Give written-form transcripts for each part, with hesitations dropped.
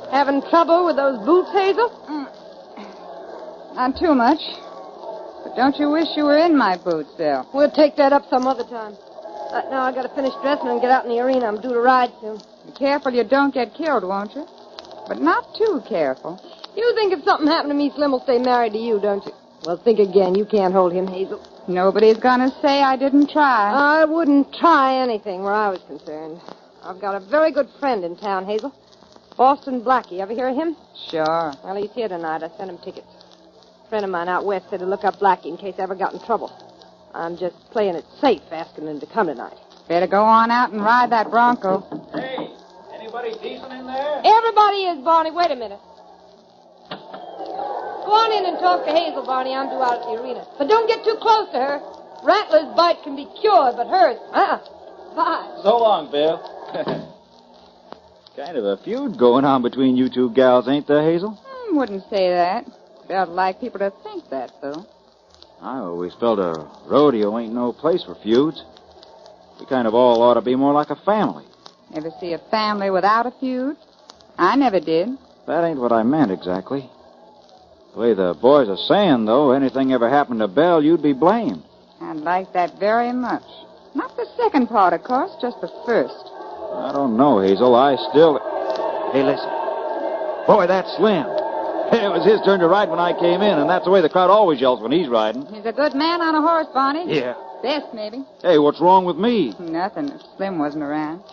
Having trouble with those boots, Hazel? Not too much. But don't you wish you were in my boots, Bill? We'll take that up some other time. Right now I gotta finish dressing and get out in the arena. I'm due to ride soon. Be careful you don't get killed, won't you? But not too careful. You think if something happened to me, Slim will stay married to you, don't you? Well, think again. You can't hold him, Hazel. Nobody's gonna say I didn't try. I wouldn't try anything where I was concerned. I've got a very good friend in town, Hazel. Boston Blackie. Ever hear of him? Sure. Well, he's here tonight. I sent him tickets. A friend of mine out west said to look up Blackie in case I ever got in trouble. I'm just playing it safe, asking him to come tonight. Better go on out and ride that bronco. Hey, anybody decent in there? Everybody is, Barney. Wait a minute. Go on in and talk to Hazel, Barney. I'm due out at the arena. But don't get too close to her. Rattler's bite can be cured, but hers, Bye. So long, Bill. Kind of a feud going on between you two gals, ain't there, Hazel? Wouldn't say that. I'd like people to think that, though. I always felt a rodeo ain't no place for feuds. We kind of all ought to be more like a family. Ever see a family without a feud? I never did. That ain't what I meant exactly. The way the boys are saying, though, anything ever happened to Belle, you'd be blamed. I'd like that very much. Not the second part, of course, just the first. I don't know, Hazel. I still... Hey, listen. Boy, that's Slim. It was his turn to ride when I came in, and that's the way the crowd always yells when he's riding. He's a good man on a horse, Barney. Yeah. Best, maybe. Hey, what's wrong with me? Nothing if Slim wasn't around.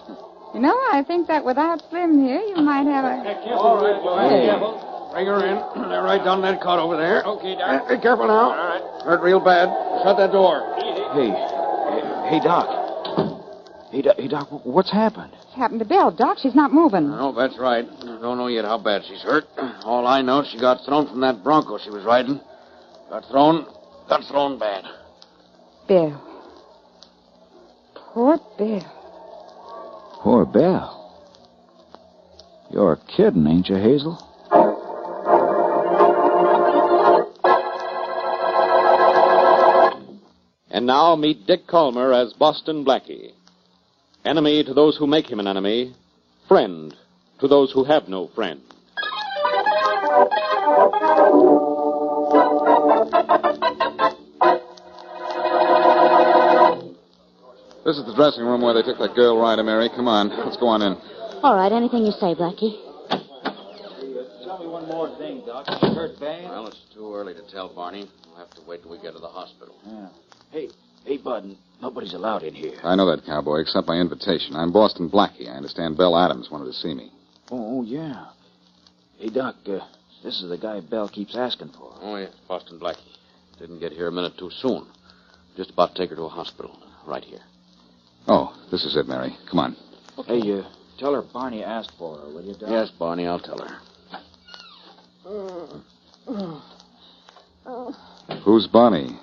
You know, I think that without Slim here, you might have a... All right, boy. Hey. Careful. Bring her in. They're right down that cot over there. Okay, Doc. Be careful now. All right. Hurt real bad. Shut that door. Hey, Doc. Hey, Doc, what's happened? What's happened to Belle, Doc? She's not moving. Oh, that's right. Don't know yet how bad she's hurt. All I know, she got thrown from that bronco she was riding. Got thrown bad. Belle. Poor Belle. Poor Belle. You're kidding, ain't you, Hazel? And now meet Dick Calmer as Boston Blackie. Enemy to those who make him an enemy. Friend to those who have no friend. This is the dressing room where they took that girl rider, Mary. Come on. Let's go on in. All right, anything you say, Blackie. Tell me one more thing, Doc. You hurt bad? Well, it's too early to tell, Barney. We'll have to wait till we get to the hospital. Yeah. Hey, Bud, nobody's allowed in here. I know that, cowboy, except by invitation. I'm Boston Blackie. I understand Belle Adams wanted to see me. Oh, yeah. Hey, Doc, this is the guy Belle keeps asking for. Oh, yes, Boston Blackie. Didn't get here a minute too soon. Just about to take her to a hospital. Right here. Oh, this is it, Mary. Come on. Okay. Hey, tell her Barney asked for her, will you, Doc? Yes, Barney, I'll tell her. Who's Barney?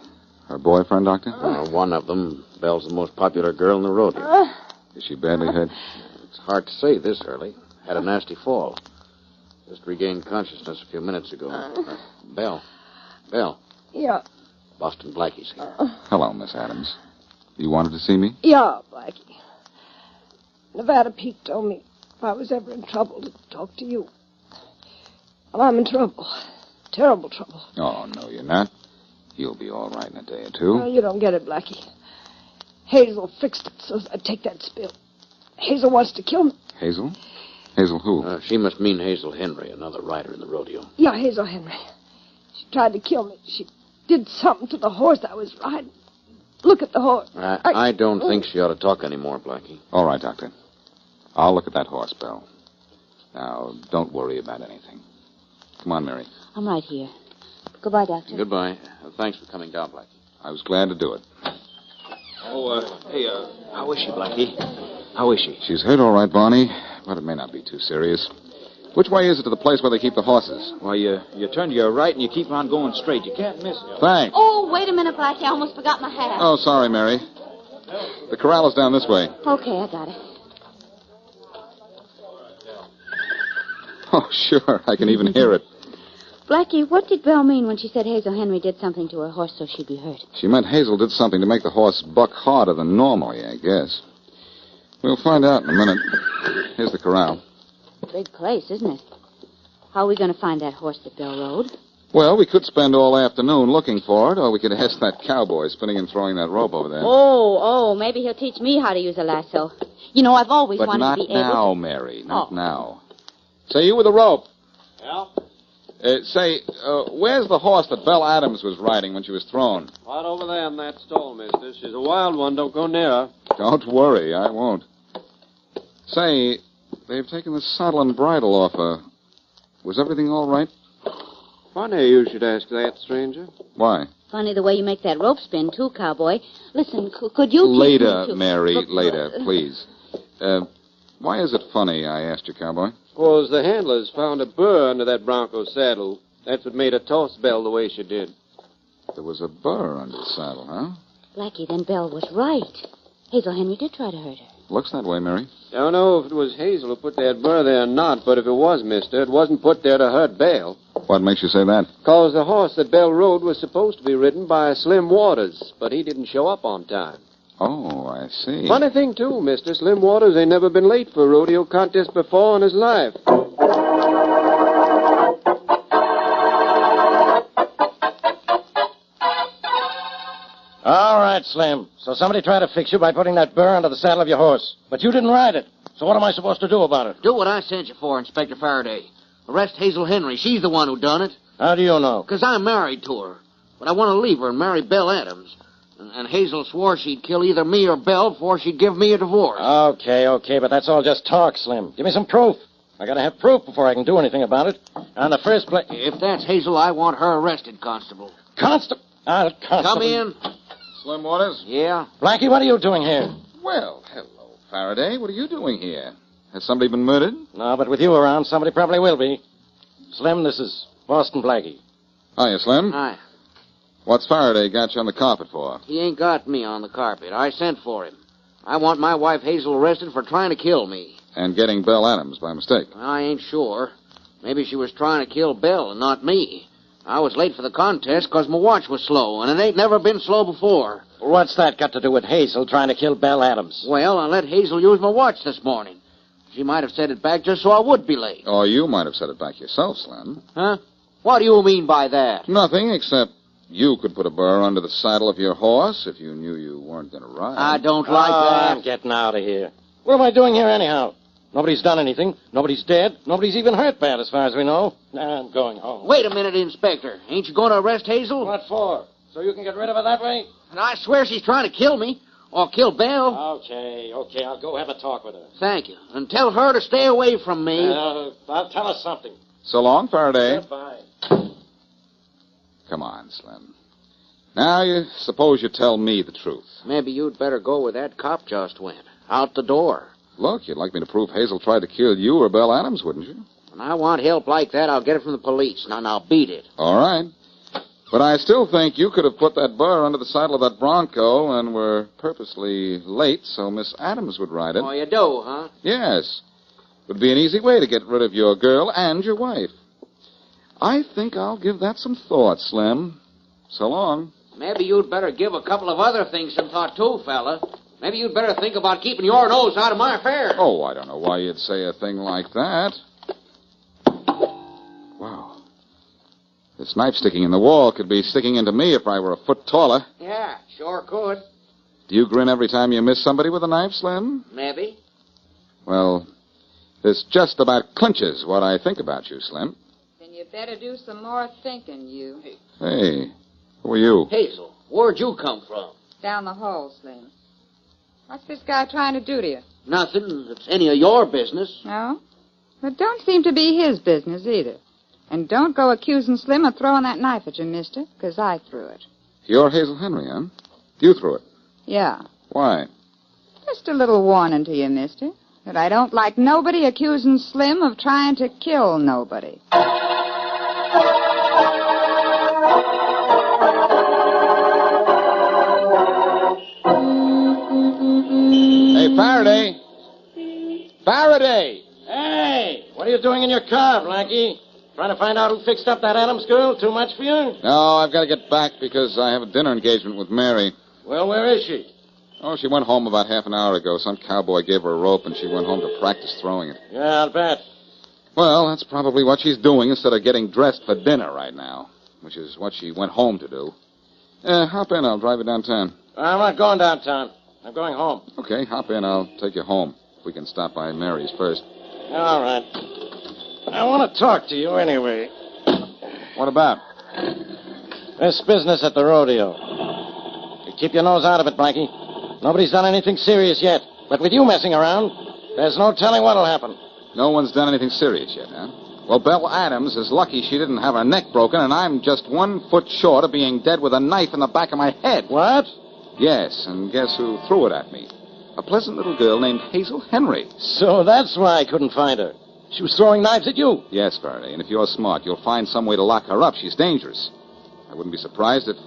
Her boyfriend, Doctor? One of them. Belle's the most popular girl in the rodeo. Is she badly hurt? It's hard to say this early. Had a nasty fall. Just regained consciousness a few minutes ago. Belle. Yeah. Boston Blackie's here. Hello, Miss Adams. You wanted to see me? Yeah, Blackie. Nevada Pete told me if I was ever in trouble to talk to you. Well, I'm in trouble. Terrible trouble. Oh, no, you're not. You'll be all right in a day or two. Well, you don't get it, Blackie. Hazel fixed it so I'd take that spill. Hazel wants to kill me. Hazel? Hazel who? She must mean Hazel Henry, another rider in the rodeo. Yeah, Hazel Henry. She tried to kill me. She did something to the horse I was riding. Look at the horse. I don't think she ought to talk anymore, Blackie. All right, Doctor. I'll look at that horse, Belle. Now, don't worry about anything. Come on, Mary. I'm right here. Goodbye, Doctor. Goodbye. Thanks for coming down, Blackie. I was glad to do it. How is she, Blackie? How is she? She's hurt all right, Barney, but it may not be too serious. Which way is it to the place where they keep the horses? Well, you turn to your right and you keep on going straight. You can't miss it. Thanks. Oh, wait a minute, Blackie. I almost forgot my hat. Oh, sorry, Mary. The corral is down this way. Okay, I got it. Oh, sure. I can even hear it. Blackie, what did Belle mean when she said Hazel Henry did something to her horse so she'd be hurt? She meant Hazel did something to make the horse buck harder than normally, I guess. We'll find out in a minute. Here's the corral. Big place, isn't it? How are we going to find that horse that Belle rode? Well, we could spend all afternoon looking for it, or we could ask that cowboy spinning and throwing that rope over there. Oh, maybe he'll teach me how to use a lasso. You know, I've always But wanted not to be able now, Mary. Not Oh. now. Say, you with the rope. Yeah? Where's the horse that Belle Adams was riding when she was thrown? Right over there in that stall, mister. She's a wild one. Don't go near her. Don't worry, I won't. Say, they've taken the saddle and bridle off her. Was everything all right? Funny you should ask that, stranger. Why? Funny the way you make that rope spin, too, cowboy. Listen, could you... teach Later, me to... Mary, Look, later, please. Why is it funny, I asked you, cowboy? Suppose the handlers found a burr under that bronco saddle. That's what made her toss Belle the way she did. There was a burr under the saddle, huh? Blackie, then Belle was right. Hazel Henry did try to hurt her. Looks that way, Mary. Don't know if it was Hazel who put that burr there or not, but if it was, mister, it wasn't put there to hurt Belle. What makes you say that? 'Cause the horse that Belle rode was supposed to be ridden by Slim Waters, but he didn't show up on time. Oh, I see. Funny thing, too, mister. Slim Waters ain't never been late for a rodeo contest before in his life. All right, Slim. So somebody tried to fix you by putting that burr under the saddle of your horse. But you didn't ride it. So what am I supposed to do about it? Do what I sent you for, Inspector Faraday. Arrest Hazel Henry. She's the one who done it. How do you know? 'Cause I'm married to her. But I want to leave her and marry Belle Adams. And Hazel swore she'd kill either me or Belle before she'd give me a divorce. Okay, but that's all just talk, Slim. Give me some proof. I gotta have proof before I can do anything about it. On the first place... If that's Hazel, I want her arrested, Constable. Constable! Constable. Come in. Slim Waters? Yeah? Blackie, what are you doing here? Well, hello, Faraday. What are you doing here? Has somebody been murdered? No, but with you around, somebody probably will be. Slim, this is Boston Blackie. Hiya, Slim. Hi. What's Faraday got you on the carpet for? He ain't got me on the carpet. I sent for him. I want my wife Hazel arrested for trying to kill me. And getting Belle Adams by mistake. I ain't sure. Maybe she was trying to kill Belle and not me. I was late for the contest 'cause my watch was slow, and it ain't never been slow before. What's that got to do with Hazel trying to kill Belle Adams? Well, I let Hazel use my watch this morning. She might have set it back just so I would be late. Or you might have set it back yourself, Slim. Huh? What do you mean by that? Nothing, except you could put a burr under the saddle of your horse if you knew you weren't going to ride. I don't like that. I'm getting out of here. What am I doing here anyhow? Nobody's done anything. Nobody's dead. Nobody's even hurt bad as far as we know. I'm going home. Wait a minute, Inspector. Ain't you going to arrest Hazel? What for? So you can get rid of her that way? And I swear she's trying to kill me. Or kill Belle. Okay. I'll go have a talk with her. Thank you. And tell her to stay away from me. I'll tell her something. So long, Faraday. Goodbye. Come on, Slim. Now, suppose you tell me the truth. Maybe you'd better go where that cop just went. Out the door. Look, you'd like me to prove Hazel tried to kill you or Belle Adams, wouldn't you? When I want help like that, I'll get it from the police. Now, beat it. All right. But I still think you could have put that burr under the saddle of that bronco and were purposely late so Miss Adams would ride it. Oh, you do, huh? Yes. Would be an easy way to get rid of your girl and your wife. I think I'll give that some thought, Slim. So long. Maybe you'd better give a couple of other things some thought, too, fella. Maybe you'd better think about keeping your nose out of my affairs. Oh, I don't know why you'd say a thing like that. Wow. This knife sticking in the wall could be sticking into me if I were a foot taller. Yeah, sure could. Do you grin every time you miss somebody with a knife, Slim? Maybe. Well, this just about clinches what I think about you, Slim. Then you better do some more thinking, you. Hey, who are you? Hazel, where'd you come from? Down the hall, Slim. What's this guy trying to do to you? Nothing. It's any of your business. No? But don't seem to be his business either. And don't go accusing Slim of throwing that knife at you, mister, 'cause I threw it. You're Hazel Henry, huh? You threw it. Yeah. Why? Just a little warning to you, mister. But I don't like nobody accusing Slim of trying to kill nobody. Hey, Faraday. Faraday! Hey, what are you doing in your car, Blackie? Trying to find out who fixed up that Adams girl? Too much for you? No, I've got to get back because I have a dinner engagement with Mary. Well, where is she? Oh, she went home about half an hour ago. Some cowboy gave her a rope, and she went home to practice throwing it. Yeah, I'll bet. Well, that's probably what she's doing instead of getting dressed for dinner right now, which is what she went home to do. Hop in. I'll drive you downtown. I'm not going downtown. I'm going home. Okay, hop in. I'll take you home. We can stop by Mary's first. All right. I want to talk to you anyway. What about? This business at the rodeo. You keep your nose out of it, Blackie. Nobody's done anything serious yet. But with you messing around, there's no telling what'll happen. No one's done anything serious yet, huh? Well, Belle Adams is lucky she didn't have her neck broken, and I'm just 1 foot short of being dead with a knife in the back of my head. What? Yes, and guess who threw it at me? A pleasant little girl named Hazel Henry. So that's why I couldn't find her. She was throwing knives at you. Yes, Faraday, and if you're smart, you'll find some way to lock her up. She's dangerous. I wouldn't be surprised if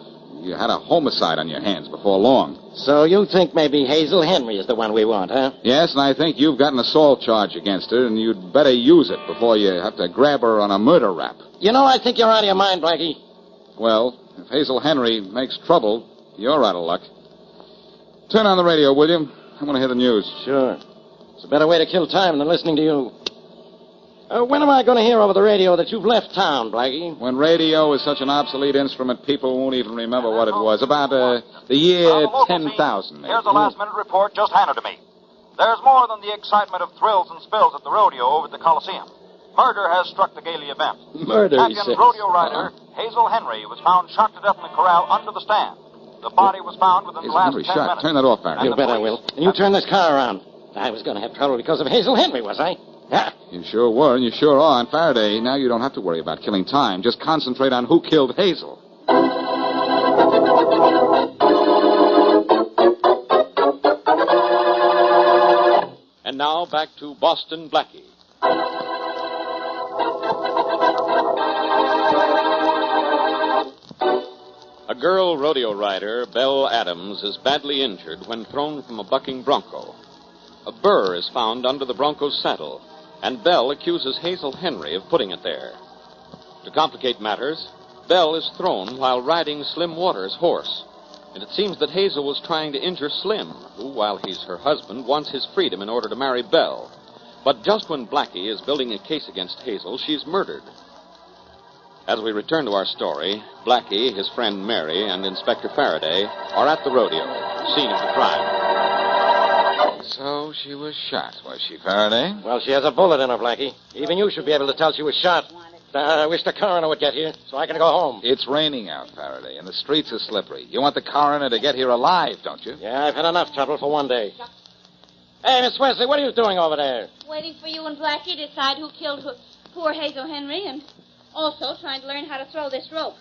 you had a homicide on your hands before long. So you think maybe Hazel Henry is the one we want, huh? Yes, and I think you've got an assault charge against her, and you'd better use it before you have to grab her on a murder rap. You know, I think you're out of your mind, Blackie. Well, if Hazel Henry makes trouble, you're out of luck. Turn on the radio, will you? I want to hear the news. Sure. It's a better way to kill time than listening to you. When am I going to hear over the radio that you've left town, Blackie? When radio is such an obsolete instrument, people won't even remember what it was. About the year 10,000, maybe. Here's a last-minute report just handed to me. There's more than the excitement of thrills and spills at the rodeo over at the Coliseum. Murder has struck the Gailey event. Murder, he Champion says. rodeo rider Hazel Henry was found shot to death in the corral under the stand. The body was found within the Hazel last Henry 10 shot. minutes. Turn that off, Faraday. You bet I will. And you turn this car around. I was going to have trouble because of Hazel Henry, was I? Yeah. You sure were, and you sure are. And Faraday, now you don't have to worry about killing time. Just concentrate on who killed Hazel. And now back to Boston Blackie. A girl rodeo rider, Belle Adams, is badly injured when thrown from a bucking bronco. A burr is found under the bronco's saddle, and Belle accuses Hazel Henry of putting it there. To complicate matters, Belle is thrown while riding Slim Waters' horse, and it seems that Hazel was trying to injure Slim, who, while he's her husband, wants his freedom in order to marry Belle. But just when Blackie is building a case against Hazel, she's murdered. As we return to our story, Blackie, his friend Mary, and Inspector Faraday are at the rodeo, scene of the crime. So she was shot, was she, Faraday? Well, she has a bullet in her, Blackie. Even you should be able to tell she was shot. I wish the coroner would get here so I can go home. It's raining out, Faraday, and the streets are slippery. You want the coroner to get here alive, don't you? Yeah, I've had enough trouble for one day. Hey, Miss Wesley, what are you doing over there? Waiting for you and Blackie to decide who killed poor Hazel Henry, and also trying to learn how to throw this rope.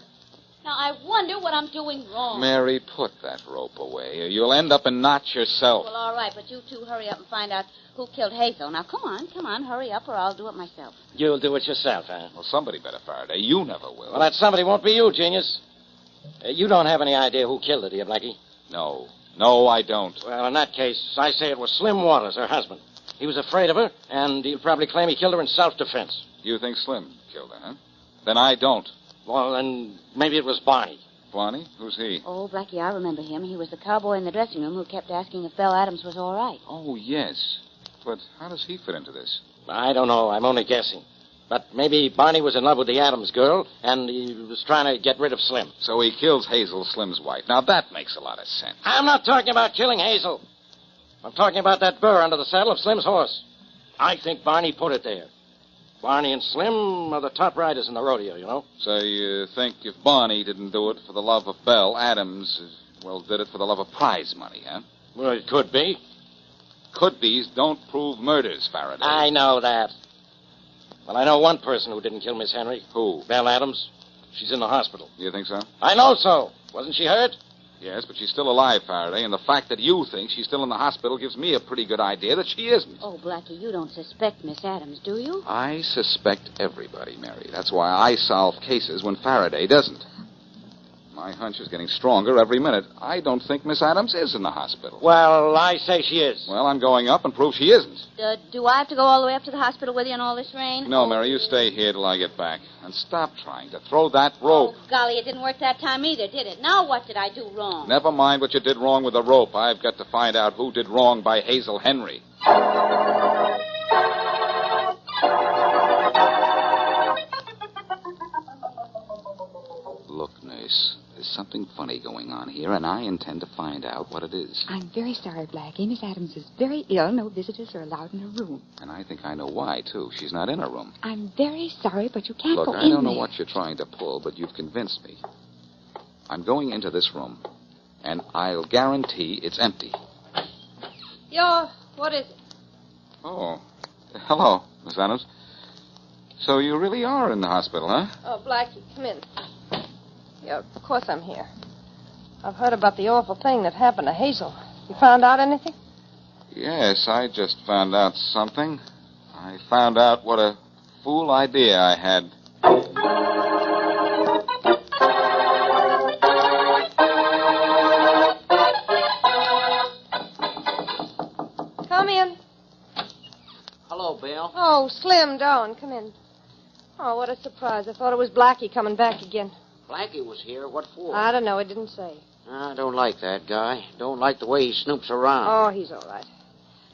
Now, I wonder what I'm doing wrong. Mary, put that rope away, or you'll end up in knots yourself. Well, all right, but you two hurry up and find out who killed Hazel. Now, come on, hurry up, or I'll do it myself. You'll do it yourself, huh? Well, somebody better, Faraday. You never will. Well, that somebody won't be you, genius. You don't have any idea who killed her, do you, Blackie? No, I don't. Well, in that case, I say it was Slim Waters, her husband. He was afraid of her, and he'll probably claim he killed her in self-defense. You think Slim killed her, huh? Then I don't. Well, then maybe it was Barney. Barney? Who's he? Oh, Blackie, I remember him. He was the cowboy in the dressing room who kept asking if Belle Adams was all right. Oh, yes. But how does he fit into this? I don't know. I'm only guessing. But maybe Barney was in love with the Adams girl, and he was trying to get rid of Slim. So he kills Hazel, Slim's wife. Now, that makes a lot of sense. I'm not talking about killing Hazel. I'm talking about that burr under the saddle of Slim's horse. I think Barney put it there. Barney and Slim are the top riders in the rodeo, you know. So you think if Barney didn't do it for the love of Belle, Adams, did it for the love of prize money, huh? Well, it could be. Could-be's don't prove murders, Faraday. I know that. Well, I know one person who didn't kill Miss Henry. Who? Belle Adams. She's in the hospital. You think so? I know so. Wasn't she hurt? Yes, but she's still alive, Faraday, and the fact that you think she's still in the hospital gives me a pretty good idea that she isn't. Oh, Blackie, you don't suspect Miss Adams, do you? I suspect everybody, Mary. That's why I solve cases when Faraday doesn't. My hunch is getting stronger every minute. I don't think Miss Adams is in the hospital. Well, I say she is. Well, I'm going up and prove she isn't. Do I have to go all the way up to the hospital with you in all this rain? No, Mary, you stay here till I get back. And stop trying to throw that rope. Oh, golly, it didn't work that time either, did it? Now what did I do wrong? Never mind what you did wrong with the rope. I've got to find out who did wrong by Hazel Henry. Look, nurse, there's something funny going on here, and I intend to find out what it is. I'm very sorry, Blackie. Miss Adams is very ill. No visitors are allowed in her room. And I think I know why, too. She's not in her room. I'm very sorry, but you can't Look, go in I don't know there. what you're trying to pull, but you've convinced me. I'm going into this room, and I'll guarantee it's empty. What is it? Oh, hello, Miss Adams. So you really are in the hospital, huh? Oh, Blackie, come in. Yeah, of course I'm here. I've heard about the awful thing that happened to Hazel. You found out anything? Yes, I just found out something. I found out what a fool idea I had. Come in. Hello, Bill. Oh, Slim, Dawn, come in. Oh, what a surprise. I thought it was Blackie coming back again. Blackie was here. What for? I don't know. It didn't say. I don't like that guy. Don't like the way he snoops around. Oh, he's all right.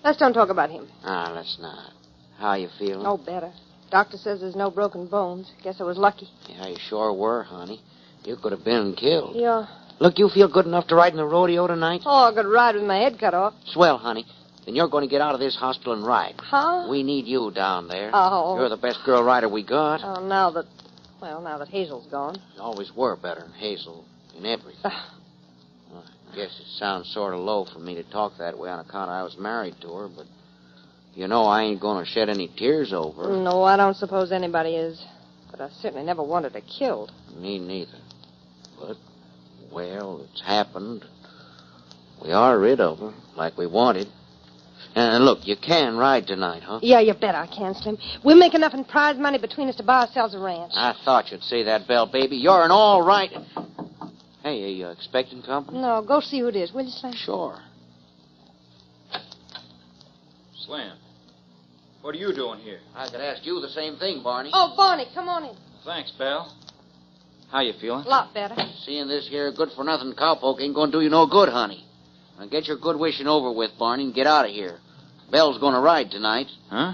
Let's don't talk about him. Let's not. How you feeling? Oh, better. Doctor says there's no broken bones. Guess I was lucky. Yeah, you sure were, honey. You could have been killed. Yeah. Look, you feel good enough to ride in the rodeo tonight? Oh, I could ride with my head cut off. Swell, honey. Then you're going to get out of this hospital and ride. Huh? We need you down there. Oh. You're the best girl rider we got. Oh, now that Hazel's gone. You always were better than Hazel in everything. Well, I guess it sounds sort of low for me to talk that way on account I was married to her, but you know I ain't going to shed any tears over her. No, I don't suppose anybody is. But I certainly never wanted her killed. Me neither. But, well, it's happened. We are rid of her, like we wanted. And look, you can ride tonight, huh? Yeah, you bet I can, Slim. We'll make enough in prize money between us to buy ourselves a ranch. I thought you'd say that, Belle, baby. You're an all right... Hey, are you expecting company? No, go see who it is, will you, Slim? Sure. Slim, what are you doing here? I could ask you the same thing, Barney. Oh, Barney, come on in. Thanks, Belle. How you feeling? A lot better. Seeing this here good-for-nothing cowpoke ain't going to do you no good, honey. Now get your good wishing over with, Barney, and get out of here. Belle's going to ride tonight. Huh?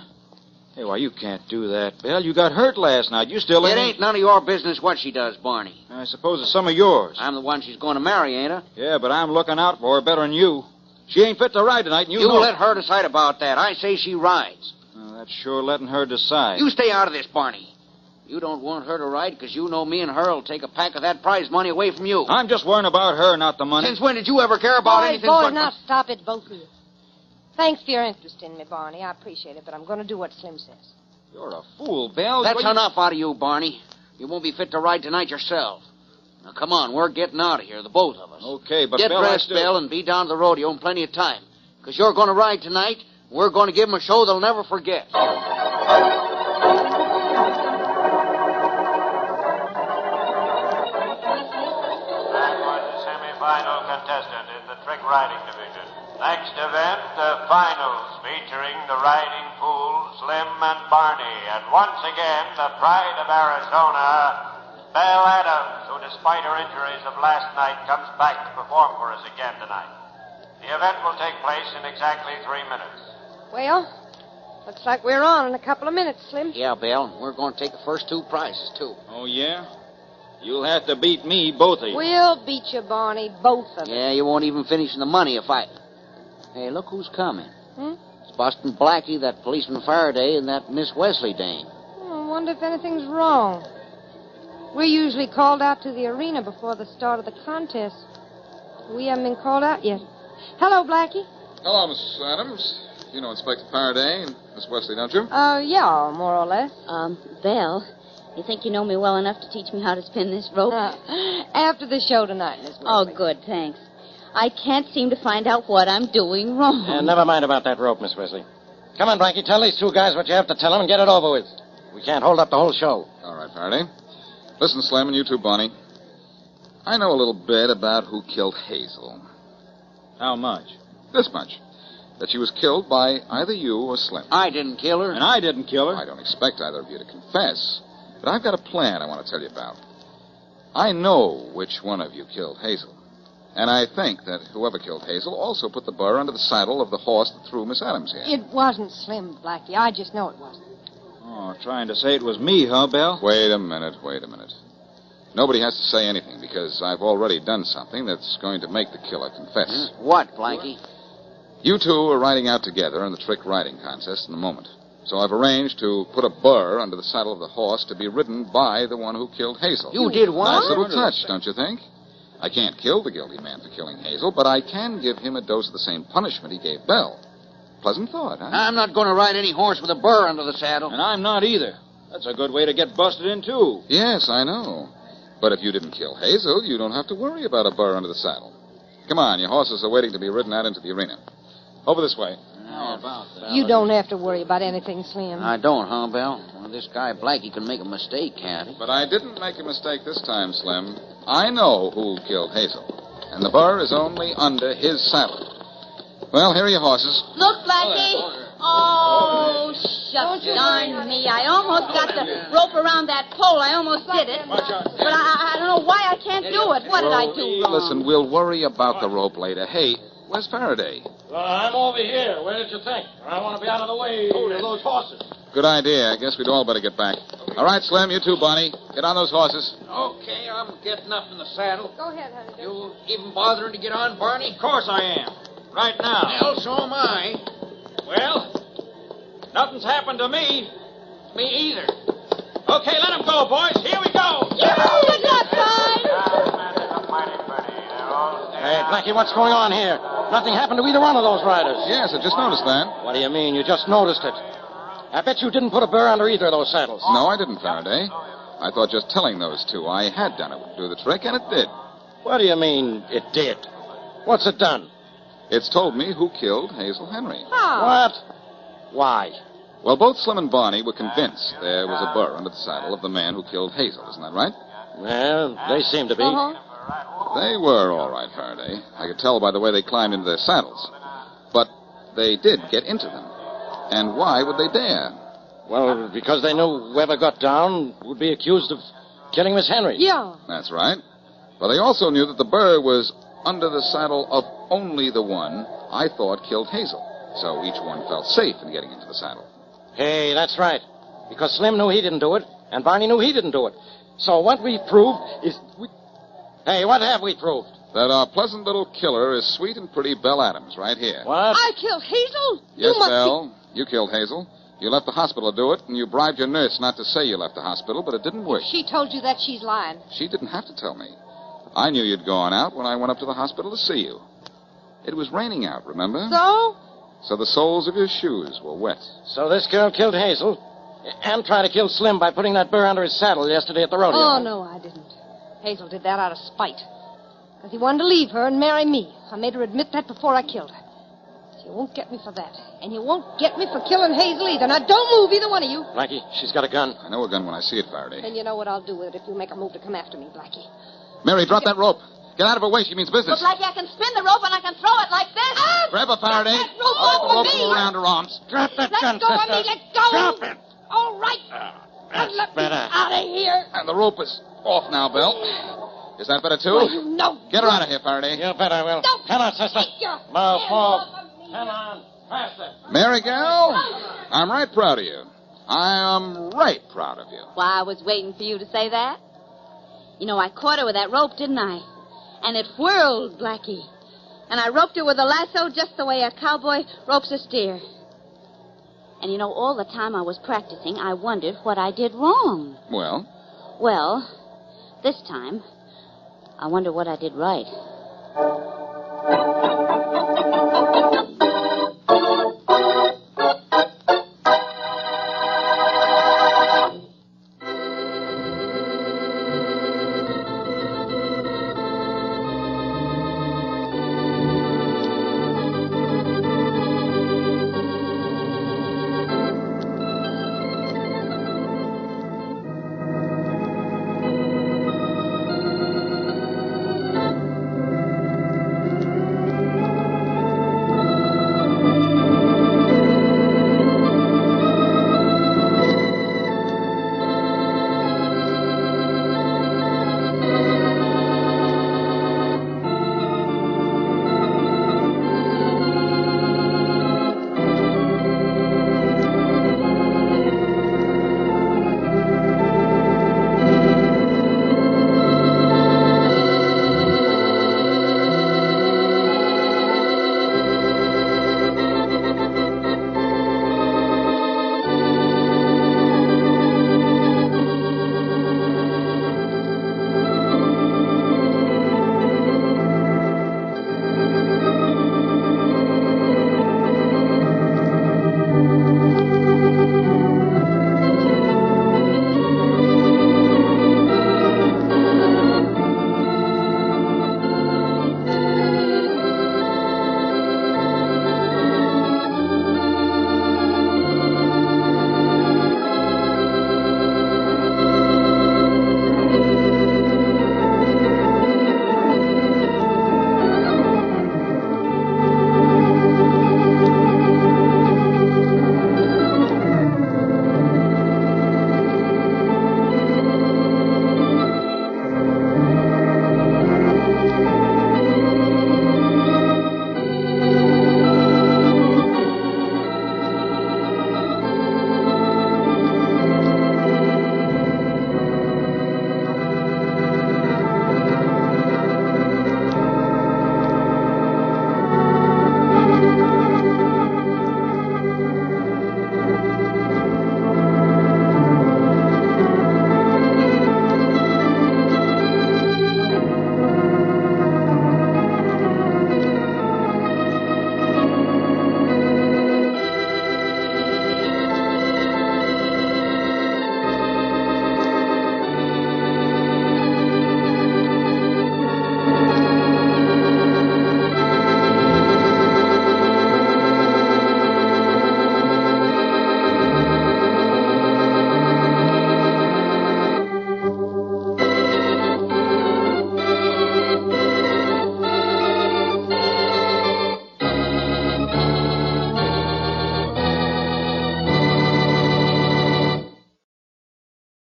Hey, why, you can't do that, Belle. You got hurt last night. You still It ain't none of your business what she does, Barney. I suppose it's some of yours. I'm the one she's going to marry, ain't I? Yeah, but I'm looking out for her better than you. She ain't fit to ride tonight, and you know... let her decide about that. I say she rides. That's sure letting her decide. You stay out of this, Barney. You don't want her to ride because you know me and her will take a pack of that prize money away from you. I'm just worrying about her, not the money. Since when did you ever care about anything boys, but... now stop it, both of you. Thanks for your interest in me, Barney. I appreciate it, but I'm going to do what Slim says. You're a fool, Belle. That's enough out of you, Barney. You won't be fit to ride tonight yourself. Now, come on, we're getting out of here, the both of us. Okay, but Get Belle, dressed, Belle, and be down to the rodeo in plenty of time. Because you're going to ride tonight, and we're going to give them a show they'll never forget. Final contestant in the trick riding division. Next event, the finals featuring the riding pool, Slim and Barney. And once again, the pride of Arizona, Belle Adams, who despite her injuries of last night comes back to perform for us again tonight. The event will take place in exactly 3 minutes. Well, looks like we're on in a couple of minutes, Slim. Yeah, Belle, we're going to take the first 2 prizes, too. Oh, yeah? You'll have to beat me, both of you. We'll beat you, Barney, both of us. Yeah, you won't even finish the money if I... Hey, look who's coming. It's Boston Blackie, that policeman Faraday, and that Miss Wesley dame. I wonder if anything's wrong. We're usually called out to the arena before the start of the contest. We haven't been called out yet. Hello, Blackie. Hello, Miss Adams. You know Inspector Faraday and Miss Wesley, don't you? Yeah, more or less. Belle, You think you know me well enough to teach me how to spin this rope? After the show tonight, Miss Oh, Wesley. good, thanks. I can't seem to find out what I'm doing wrong. Never mind about that rope, Miss Wesley. Come on, Blackie, tell these two guys what you have to tell them and get it over with. We can't hold up the whole show. All right, Faraday. Listen, Slim, and you too, Bonnie. I know a little bit about who killed Hazel. How much? This much. That she was killed by either you or Slim. I didn't kill her. And I didn't kill her. I don't expect either of you to confess, but I've got a plan I want to tell you about. I know which one of you killed Hazel. And I think that whoever killed Hazel also put the burr under the saddle of the horse that threw Miss Adams here. It wasn't Slim, Blackie. I just know it wasn't. Oh, trying to say it was me, huh, Belle? Wait a minute. Nobody has to say anything because I've already done something that's going to make the killer confess. What, Blackie? You two are riding out together in the trick riding contest in a moment. So I've arranged to put a burr under the saddle of the horse to be ridden by the one who killed Hazel. You did what? Nice little touch, don't you think? I can't kill the guilty man for killing Hazel, but I can give him a dose of the same punishment he gave Belle. Pleasant thought, huh? I'm not going to ride any horse with a burr under the saddle. And I'm not either. That's a good way to get busted in, too. Yes, I know. But if you didn't kill Hazel, you don't have to worry about a burr under the saddle. Come on, your horses are waiting to be ridden out into the arena. Over this way. How about that? You don't have to worry about anything, Slim. I don't, huh, Belle? Well, this guy Blackie can make a mistake, can't he? But I didn't make a mistake this time, Slim. I know who killed Hazel. And the burr is only under his saddle. Well, here are your horses. Look, Blackie. Oh, shucks, darn me. I almost got the rope around that pole. I almost did it. But I don't know why I can't do it. What did I do wrong? Listen, we'll worry about the rope later. Hey, where's Faraday? Well, I'm over here. Where did you think? I want to be out of the way of those horses. Good idea. I guess we'd all better get back. All right, Slim, you too, Bonnie. Get on those horses. Okay, I'm getting up in the saddle. Go ahead, honey. You even bothering to get on, Barney? Of course I am. Right now. Well, so am I. Well, nothing's happened to me. Me either. Okay, let him go, boys. Here we go. Good luck, guys. Hey, Blackie, what's going on here? Nothing happened to either one of those riders. Yes, I just noticed that. What do you mean? You just noticed it. I bet you didn't put a burr under either of those saddles. No, I didn't, Faraday. I thought just telling those two I had done it would do the trick, and it did. What do you mean, it did? What's it done? It's told me who killed Hazel Henry. What? Why? Well, both Slim and Barney were convinced there was a burr under the saddle of the man who killed Hazel. Isn't that right? Well, they seem to be. They were all right, Faraday. I could tell by the way they climbed into their saddles. But they did get into them. And why would they dare? Well, because they knew whoever got down would be accused of killing Miss Henry. Yeah. That's right. But they also knew that the burr was under the saddle of only the one I thought killed Hazel. So each one felt safe in getting into the saddle. Hey, that's right. Because Slim knew he didn't do it, and Barney knew he didn't do it. So what we proved is... Hey, what have we proved? That our pleasant little killer is sweet and pretty Belle Adams right here. What? I killed Hazel? Yes, You must Belle. You killed Hazel. You left the hospital to do it, and you bribed your nurse not to say you left the hospital, but it didn't work. She told you that she's lying. She didn't have to tell me. I knew you'd gone out when I went up to the hospital to see you. It was raining out, remember? So? So the soles of your shoes were wet. So this girl killed Hazel and tried to kill Slim by putting that burr under his saddle yesterday at the rodeo. Oh, no, I didn't. Hazel did that out of spite. Because he wanted to leave her and marry me. I made her admit that before I killed her. So you won't get me for that. And you won't get me for killing Hazel either. Now, don't move, either one of you. Blackie, she's got a gun. I know a gun when I see it, Faraday. Then you know what I'll do with it if you make a move to come after me, Blackie. Mary, drop that rope. Get out of her way. She means business. Look like I can spin the rope and I can throw it like this. Grab her, Faraday. That rope I'll off put the rope of me. around her arms. Drop that gun, Let go of sister. me. Let go. Drop it. All right. That's Let me better. out of here. And the rope is off now, Belle. Is that better, too? Well, you know. Get her out of here, Faraday. You bet I will. Don't Come on, sister. take your Move, hands move. off of me. Come on. Faster. Mary gal, I'm right proud of you. I am right proud of you. Why, I was waiting for you to say that. You know, I caught her with that rope, didn't I? And it whirled, Blackie. And I roped her with a lasso just the way a cowboy ropes a steer. And you know, all the time I was practicing, I wondered what I did wrong. Well? Well, this time, I wonder what I did right.